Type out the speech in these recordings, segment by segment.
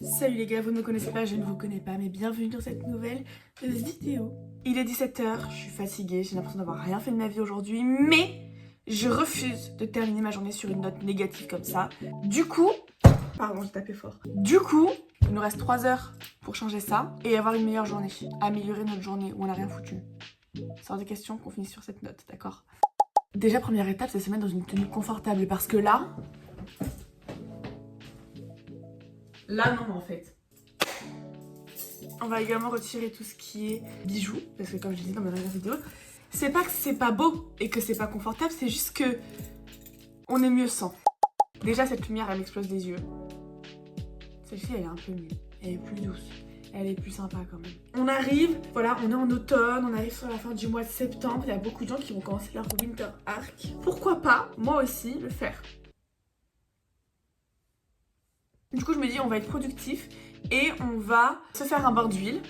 Salut les gars, vous ne me connaissez pas, je ne vous connais pas, mais bienvenue dans cette nouvelle vidéo. Il est 17h, je suis fatiguée, j'ai l'impression d'avoir rien fait de ma vie aujourd'hui, mais je refuse de terminer ma journée sur une note négative comme ça. Du coup, pardon, j'ai tapé fort. Du coup, il nous reste 3 heures pour changer ça et avoir une meilleure journée, améliorer notre journée où on n'a rien foutu. C'est hors de question qu'on finisse sur cette note, d'accord? Déjà, première étape, c'est se mettre dans une tenue confortable parce que là non en fait. On va également retirer tout ce qui est bijoux, parce que comme je disais dans ma dernière vidéo, c'est pas que c'est pas beau et que c'est pas confortable, c'est juste que on est mieux sans. Déjà cette lumière elle m'explose les yeux. Celle-ci elle est un peu mieux, elle est plus douce, elle est plus sympa quand même. On arrive, voilà, on est en automne, on arrive sur la fin du mois de septembre, il y a beaucoup de gens qui vont commencer leur winter arc. Pourquoi pas, moi aussi, le faire? Du coup je me dis on va être productif et on va se faire un bain d'huile,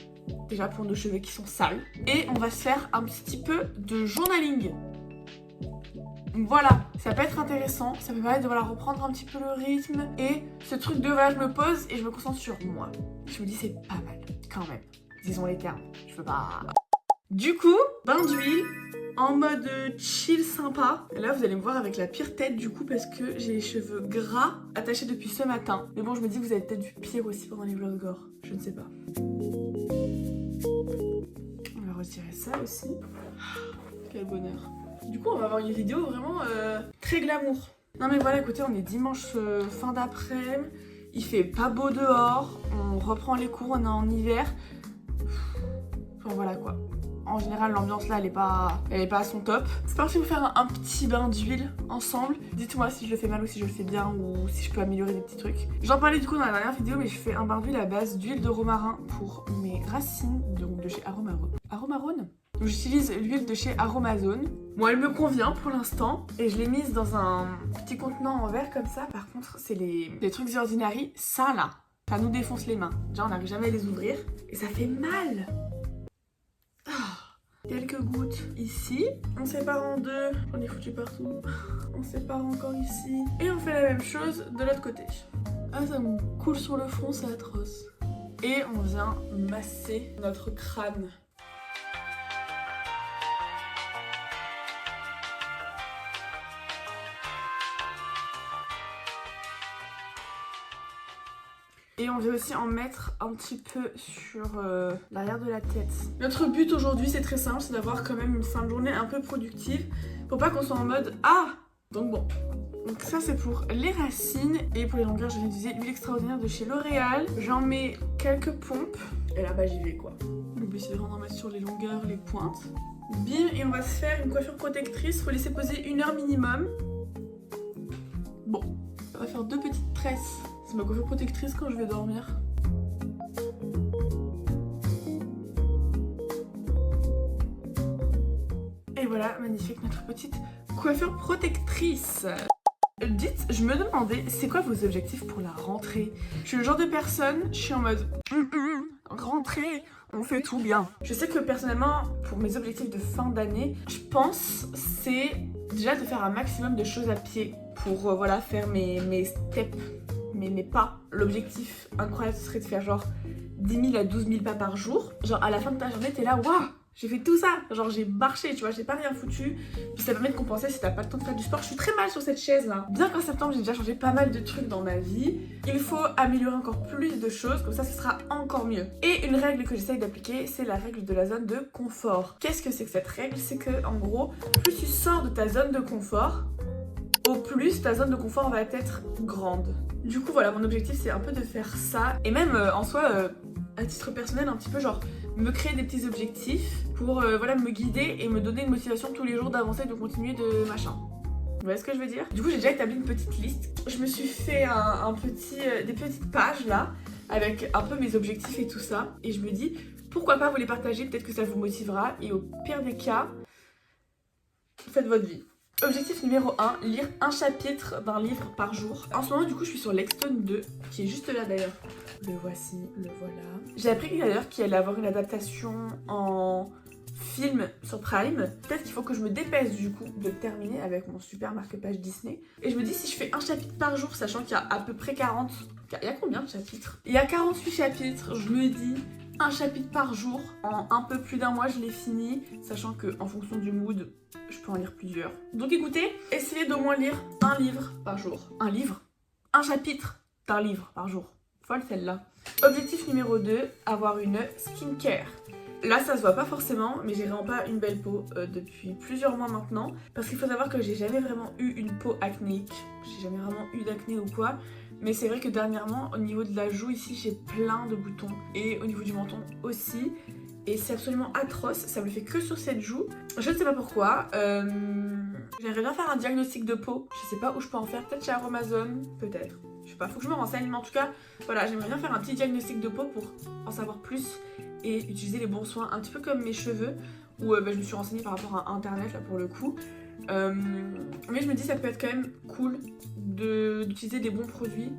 déjà pour nos cheveux qui sont sales, et on va se faire un petit peu de journaling. Voilà, ça peut être intéressant, ça peut permettre de voilà, reprendre un petit peu le rythme et ce truc de voilà je me pose et je me concentre sur moi. Je me dis c'est pas mal quand même, disons les termes, je veux pas... Du coup, bain d'huile, en mode chill sympa. Et là vous allez me voir avec la pire tête du coup parce que j'ai les cheveux gras attachés depuis ce matin. Mais bon je me dis que vous avez peut-être vu pire aussi pendant les vlogs gore, je ne sais pas. On va retirer ça aussi. Quel bonheur. Du coup on va avoir une vidéo vraiment très glamour. Non mais voilà écoutez on est dimanche fin d'après-midi. Il fait pas beau dehors, on reprend les cours, on est en hiver. Enfin voilà quoi. En général, l'ambiance là, elle est pas à son top. C'est parti pour faire un petit bain d'huile ensemble. Dites-moi si je le fais mal ou si je le fais bien ou si je peux améliorer des petits trucs. J'en parlais du coup dans la dernière vidéo, mais je fais un bain d'huile à base d'huile de romarin pour mes racines, donc de chez Aromarone. J'utilise l'huile de chez Aromazone. Moi, elle me convient pour l'instant et je l'ai mise dans un petit contenant en verre comme ça. Par contre, c'est les trucs ordinary, ça là, ça nous défonce les mains. Déjà, on n'arrive jamais à les ouvrir et ça fait mal. Quelques gouttes ici, on sépare en deux, j'en ai foutu partout, on sépare encore ici, et on fait la même chose de l'autre côté. Ah ça me coule sur le front, c'est atroce. Et on vient masser notre crâne. Et on vient aussi en mettre un petit peu sur l'arrière de la tête. Notre but aujourd'hui, c'est très simple, c'est d'avoir quand même une fin de journée un peu productive pour pas qu'on soit en mode « Ah !» Donc bon. Donc ça, c'est pour les racines. Et pour les longueurs, je vais utiliser l'huile extraordinaire de chez L'Oréal. J'en mets quelques pompes. Et là, bah j'y vais quoi. Le but, c'est vraiment d'en mettre sur les longueurs, les pointes. Bim, et on va se faire une coiffure protectrice. Faut laisser poser 1 heure minimum. Bon, on va faire 2 petites tresses. C'est ma coiffure protectrice quand je vais dormir. Et voilà, magnifique, notre petite coiffure protectrice. Dites, je me demandais, c'est quoi vos objectifs pour la rentrée? Je suis le genre de personne, je suis en mode rentrée, on fait tout bien. Je sais que personnellement, pour mes objectifs de fin d'année, je pense c'est déjà de faire un maximum de choses à pied pour voilà, faire mes steps. Mais mes pas, l'objectif incroyable ce serait de faire genre 10 000 à 12 000 pas par jour. Genre à la fin de ta journée t'es là, waouh, j'ai fait tout ça, genre j'ai marché, tu vois, j'ai pas rien foutu. Puis ça permet de compenser si t'as pas le temps de faire du sport. Je suis très mal sur cette chaise là. Bien qu'en septembre j'ai déjà changé pas mal de trucs dans ma vie, il faut améliorer encore plus de choses, comme ça ce sera encore mieux. Et une règle que j'essaye d'appliquer, c'est la règle de la zone de confort. Qu'est-ce que c'est que cette règle? C'est que en gros, plus tu sors de ta zone de confort, au plus ta zone de confort va être grande. Du coup voilà, mon objectif c'est un peu de faire ça et même en soi à titre personnel un petit peu genre me créer des petits objectifs pour voilà me guider et me donner une motivation tous les jours d'avancer, de continuer, de machin. Vous voyez ce que je veux dire? Du coup j'ai déjà établi une petite liste. Je me suis fait des petites pages là avec un peu mes objectifs et tout ça et je me dis pourquoi pas vous les partager, peut-être que ça vous motivera et au pire des cas, faites votre vie. Objectif numéro 1, lire un chapitre d'un livre par jour. En ce moment du coup je suis sur l'Extone 2, qui est juste là d'ailleurs. Le voici, le voilà. J'ai appris d'ailleurs qu'il allait avoir une adaptation en film sur Prime. Peut-être qu'il faut que je me dépêche du coup de le terminer avec mon super marque-page Disney. Et je me dis si je fais un chapitre par jour, sachant qu'il y a à peu près 40 Il y a combien de chapitres? Il y a 48 chapitres, je me dis un chapitre par jour. En un peu plus d'un mois, je l'ai fini, sachant que en fonction du mood, je peux en lire plusieurs. Donc écoutez, essayez d'au moins lire un livre par jour. Un livre? Un chapitre d'un livre par jour. Folle celle-là. Objectif numéro 2, avoir une skincare. Là, ça se voit pas forcément, mais j'ai vraiment pas une belle peau depuis plusieurs mois maintenant. Parce qu'il faut savoir que j'ai jamais vraiment eu une peau acnéique. J'ai jamais vraiment eu d'acné ou quoi. Mais c'est vrai que dernièrement, au niveau de la joue ici, j'ai plein de boutons. Et au niveau du menton aussi. Et c'est absolument atroce, ça me le fait que sur cette joue. Je ne sais pas pourquoi. J'aimerais bien faire un diagnostic de peau. Je sais pas où je peux en faire, peut-être chez Amazon, peut-être. Je sais pas, faut que je me renseigne, mais en tout cas, voilà, j'aimerais bien faire un petit diagnostic de peau pour en savoir plus et utiliser les bons soins, un petit peu comme mes cheveux, où je me suis renseignée par rapport à internet là pour le coup. Mais je me dis ça peut être quand même cool d'utiliser des bons produits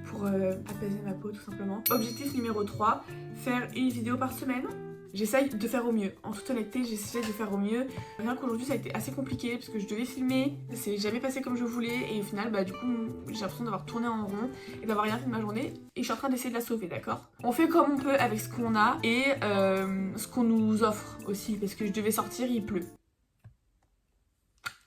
pour apaiser ma peau tout simplement. Objectif numéro 3, faire une vidéo par semaine. J'essaye de faire au mieux, en toute honnêteté j'essaie de faire au mieux. Rien qu'aujourd'hui ça a été assez compliqué parce que je devais filmer, c'est jamais passé comme je voulais et au final du coup j'ai l'impression d'avoir tourné en rond et d'avoir rien fait de ma journée et je suis en train d'essayer de la sauver, d'accord? On fait comme on peut avec ce qu'on a et ce qu'on nous offre aussi parce que je devais sortir, il pleut.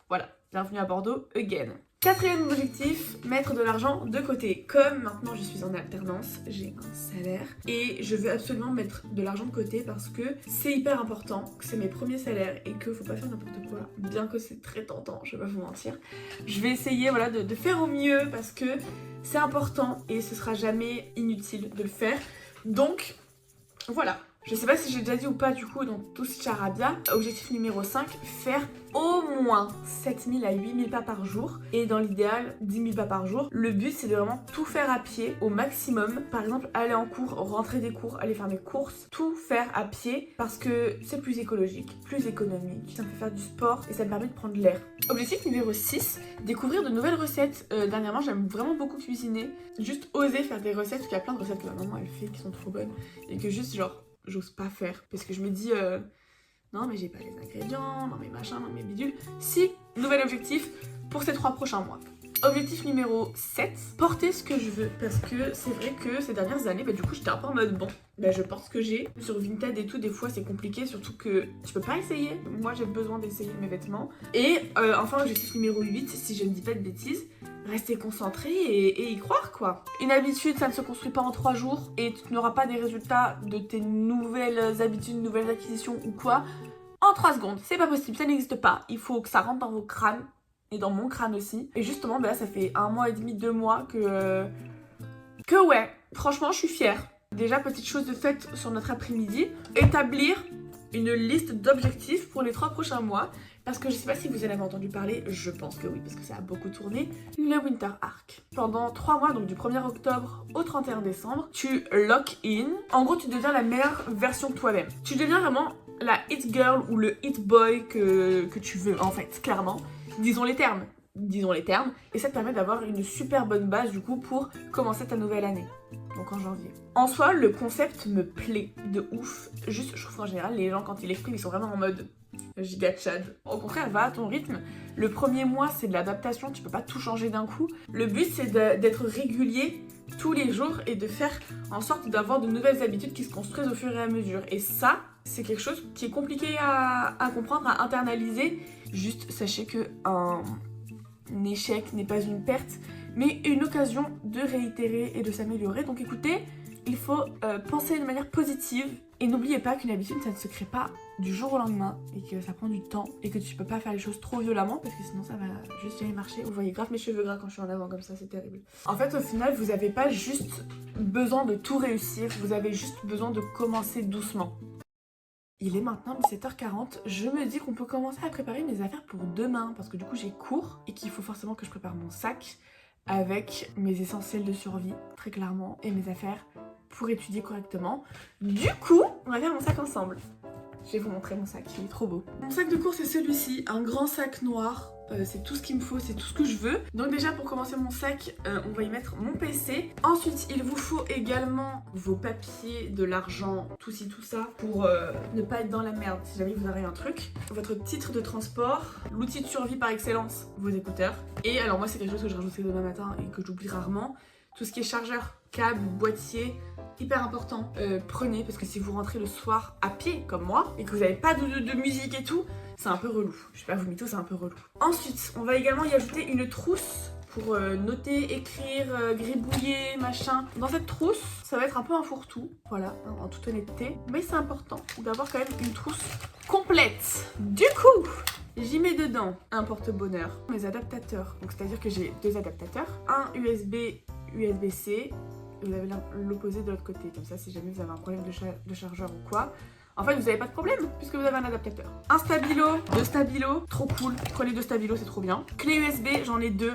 Voilà, bienvenue à Bordeaux, again. Quatrième objectif, mettre de l'argent de côté. Comme maintenant je suis en alternance, j'ai un salaire et je veux absolument mettre de l'argent de côté parce que c'est hyper important, que c'est mes premiers salaires et que faut pas faire n'importe quoi, bien que c'est très tentant, je vais pas vous mentir. Je vais essayer voilà, de faire au mieux parce que c'est important et ce sera jamais inutile de le faire. Donc voilà. Je sais pas si j'ai déjà dit ou pas du coup dans tout ce charabia. Objectif numéro 5, faire au moins 7000 à 8000 pas par jour et dans l'idéal 10 000 pas par jour. Le but c'est de vraiment tout faire à pied au maximum. Par exemple aller en cours, rentrer des cours, aller faire mes courses, tout faire à pied parce que c'est plus écologique, plus économique. Ça me fait faire du sport et ça me permet de prendre l'air. Objectif numéro 6, découvrir de nouvelles recettes. Dernièrement j'aime vraiment beaucoup cuisiner. Juste oser faire des recettes parce qu'il y a plein de recettes que ma maman elle fait qui sont trop bonnes et que juste genre j'ose pas faire parce que je me dis non mais j'ai pas les ingrédients, non mais machin, non mais bidule. Si, nouvel objectif pour ces 3 prochains mois. Objectif numéro 7, porter ce que je veux parce que c'est vrai que ces dernières années du coup j'étais un peu en mode bon je porte ce que j'ai. Sur Vinted et tout des fois c'est compliqué surtout que tu peux pas essayer. Moi j'ai besoin d'essayer mes vêtements. Et enfin objectif numéro 8, si je ne dis pas de bêtises, rester concentré et y croire quoi. Une habitude ça ne se construit pas en 3 jours et tu n'auras pas des résultats de tes nouvelles habitudes, nouvelles acquisitions ou quoi en 3 secondes. C'est pas possible, ça n'existe pas. Il faut que ça rentre dans vos crânes et dans mon crâne aussi. Et justement là ça fait 1 mois et demi, 2 mois que ouais, franchement je suis fière. Déjà petite chose de faite sur notre après-midi, établir une liste d'objectifs pour les 3 prochains mois. Parce que je sais pas si vous en avez entendu parler, je pense que oui, parce que ça a beaucoup tourné, le Winter Arc. Pendant 3 mois, donc du 1er octobre au 31 décembre, tu lock in. En gros, tu deviens la meilleure version de toi-même. Tu deviens vraiment la hit girl ou le hit boy que tu veux, en fait, clairement. Disons les termes. Et ça te permet d'avoir une super bonne base, du coup, pour commencer ta nouvelle année. Donc en janvier. En soi, le concept me plaît de ouf. Juste, je trouve qu'en général, les gens, quand ils l'expriment, ils sont vraiment en mode giga Chad. Au contraire, va à ton rythme. Le premier mois, c'est de l'adaptation, tu peux pas tout changer d'un coup. Le but, c'est d'être régulier tous les jours et de faire en sorte d'avoir de nouvelles habitudes qui se construisent au fur et à mesure. Et ça, c'est quelque chose qui est compliqué à comprendre, à internaliser. Juste, sachez que un échec n'est pas une perte, mais une occasion de réitérer et de s'améliorer. Donc écoutez, il faut penser de manière positive et n'oubliez pas qu'une habitude ça ne se crée pas du jour au lendemain et que ça prend du temps et que tu peux pas faire les choses trop violemment parce que sinon ça va juste jamais marcher. Vous voyez grave mes cheveux gras quand je suis en avant comme ça, c'est terrible. En fait au final vous avez pas juste besoin de tout réussir, vous avez juste besoin de commencer doucement. Il est maintenant 17h40, je me dis qu'on peut commencer à préparer mes affaires pour demain parce que du coup j'ai cours et qu'il faut forcément que je prépare mon sac avec mes essentiels de survie, très clairement, et mes affaires pour étudier correctement. Du coup, on va faire mon sac ensemble. Je vais vous montrer mon sac, il est trop beau. Mon sac de cours c'est celui-ci, un grand sac noir. C'est tout ce qu'il me faut, c'est tout ce que je veux. Donc déjà pour commencer mon sac, on va y mettre mon PC. Ensuite il vous faut également vos papiers, de l'argent, tout ci tout ça pour ne pas être dans la merde si jamais vous avez un truc. Votre titre de transport, l'outil de survie par excellence, vos écouteurs. Et alors moi c'est quelque chose que je rajouterai demain matin et que j'oublie rarement. tout ce qui est chargeur, câble, boîtier, hyper important. Prenez, parce que si vous rentrez le soir à pied comme moi et que vous n'avez pas de musique et tout, c'est un peu relou. Je sais pas, vous mytho, c'est un peu relou. Ensuite, on va également y ajouter une trousse pour noter, écrire, gribouiller, machin. Dans cette trousse, ça va être un peu un fourre-tout, voilà, en toute honnêteté. Mais c'est important d'avoir quand même une trousse complète. Du coup, j'y mets dedans un porte-bonheur, mes adaptateurs. Donc c'est-à-dire que j'ai 2 adaptateurs, un USB, USB-C. Vous avez l'opposé de l'autre côté, comme ça si jamais vous avez un problème de chargeur ou quoi. En fait, vous n'avez pas de problème puisque vous avez un adaptateur. Un stabilo, 2 stabilos, trop cool. Prenez 2 stabilos, c'est trop bien. Clé USB, j'en ai 2.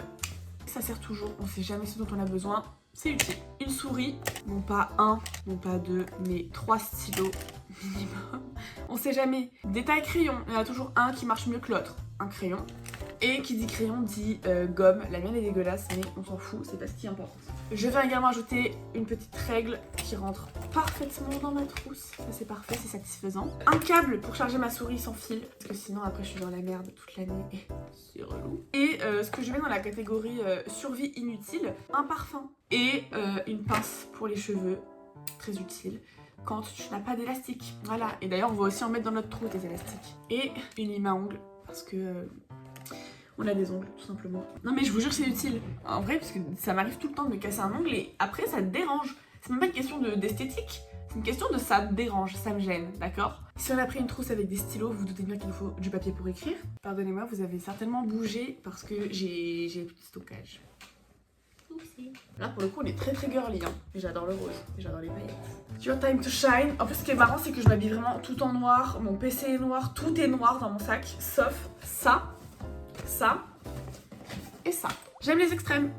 Ça sert toujours, on sait jamais ce dont on a besoin. C'est utile. Une souris, non pas 1, non pas 2, mais 3 stylos minimum. On sait jamais. Des tailles crayons, il y en a toujours un qui marche mieux que l'autre. Un crayon. Et qui dit crayon dit gomme. La mienne est dégueulasse, mais on s'en fout, c'est pas ce qui importe. Je vais également ajouter une petite règle qui rentre parfaitement dans ma trousse. Ça c'est parfait, c'est satisfaisant. Un câble pour charger ma souris sans fil, parce que sinon après je suis dans la merde toute l'année et c'est relou. Et ce que je mets dans la catégorie survie inutile, un parfum et une pince pour les cheveux, très utile quand tu n'as pas d'élastique. Voilà, et d'ailleurs on va aussi en mettre dans notre trou des élastiques. Et une lime à ongles, parce que... on a des ongles, tout simplement. Non mais je vous jure que c'est utile. En vrai, parce que ça m'arrive tout le temps de me casser un ongle et après ça te dérange. C'est même pas une question d'esthétique, c'est une question de ça me dérange, ça me gêne, d'accord? Si on a pris une trousse avec des stylos, vous vous doutez bien qu'il nous faut du papier pour écrire. Pardonnez-moi, vous avez certainement bougé parce que j'ai plus de stockage. Oupsie. Là pour le coup on est très girly, hein. J'adore le rose, j'adore les paillettes. It's your time to shine. En plus ce qui est marrant c'est que je m'habille vraiment tout en noir, mon PC est noir, tout est noir dans mon sac, sauf ça et ça. J'aime les extrêmes.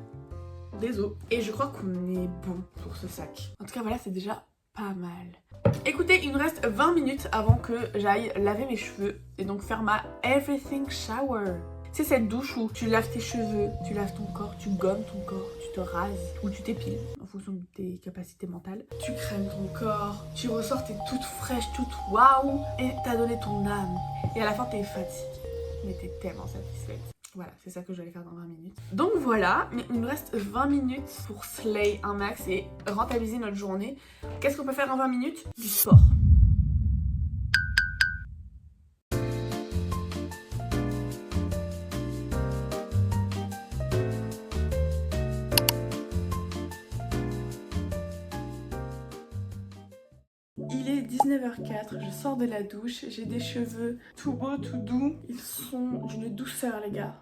Désolé. Et je crois qu'on est bon pour ce sac. En tout cas voilà, c'est déjà pas mal. Écoutez, il nous reste 20 minutes avant que j'aille laver mes cheveux et donc faire ma everything shower. C'est cette douche où tu laves tes cheveux, tu laves ton corps, tu gommes ton corps, tu te rases ou tu t'épiles en fonction de tes capacités mentales. Tu crèmes ton corps, tu ressors, t'es toute fraîche, toute waouh et t'as donné ton âme. Et à la fin t'es fatiguée, mais t'es tellement satisfaite. Voilà, c'est ça que je vais aller faire dans 20 minutes. Donc voilà, mais il nous reste 20 minutes pour slay un max et rentabiliser notre journée. Qu'est-ce qu'on peut faire en 20 minutes? Du sport. Il est 19h04, je sors de la douche, j'ai des cheveux tout beaux, tout doux. Ils sont d'une douceur les gars.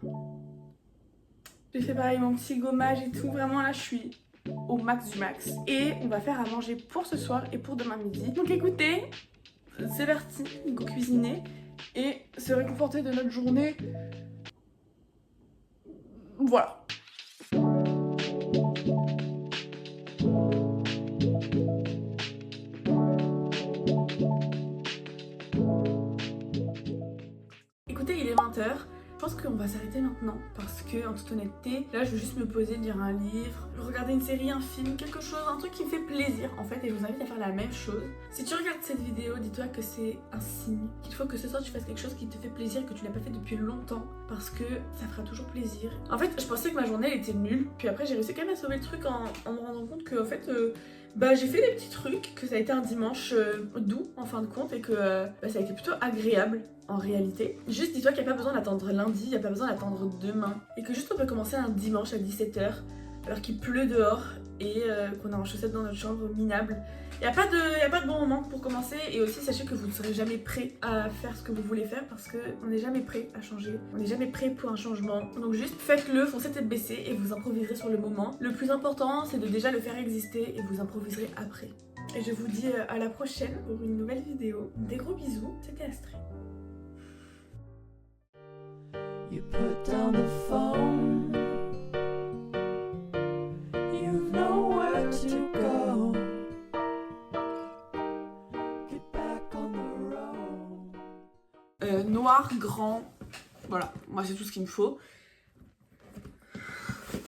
J'ai fait pareil mon petit gommage et tout, vraiment là je suis au max du max. Et on va faire à manger pour ce soir et pour demain midi. Donc écoutez, c'est parti, go cuisiner et se réconforter de notre journée. Voilà. Écoutez, il est 20h. Je pense qu'on va s'arrêter maintenant parce que, en toute honnêteté, là je veux juste me poser, lire un livre, regarder une série, un film, quelque chose, un truc qui me fait plaisir en fait, et je vous invite à faire la même chose. Si tu regardes cette vidéo, dis-toi que c'est un signe, qu'il faut que ce soir tu fasses quelque chose qui te fait plaisir, que tu l'as pas fait depuis longtemps, parce que ça fera toujours plaisir. En fait, je pensais que ma journée elle était nulle, puis après j'ai réussi quand même à sauver le truc en me rendant compte que en fait, j'ai fait des petits trucs, que ça a été un dimanche doux en fin de compte et que ça a été plutôt agréable en réalité. Juste dis-toi qu'il n'y a pas besoin d'attendre lundi, il n'y a pas besoin d'attendre demain et que juste on peut commencer un dimanche à 17h alors qu'il pleut dehors et qu'on est en chaussettes dans notre chambre minable. Il n'y a pas de bon moment pour commencer et aussi sachez que vous ne serez jamais prêt à faire ce que vous voulez faire parce qu'on n'est jamais prêt à changer, on n'est jamais prêt pour un changement. Donc juste faites-le, foncez tête baissée et vous improviserez sur le moment. Le plus important c'est de déjà le faire exister et vous improviserez après. Et je vous dis à la prochaine pour une nouvelle vidéo. Des gros bisous, c'était Astrid. You put down the phone. You've nowhere to go. Get back on the road. Noir, grand. Voilà, moi c'est tout ce qu'il me faut.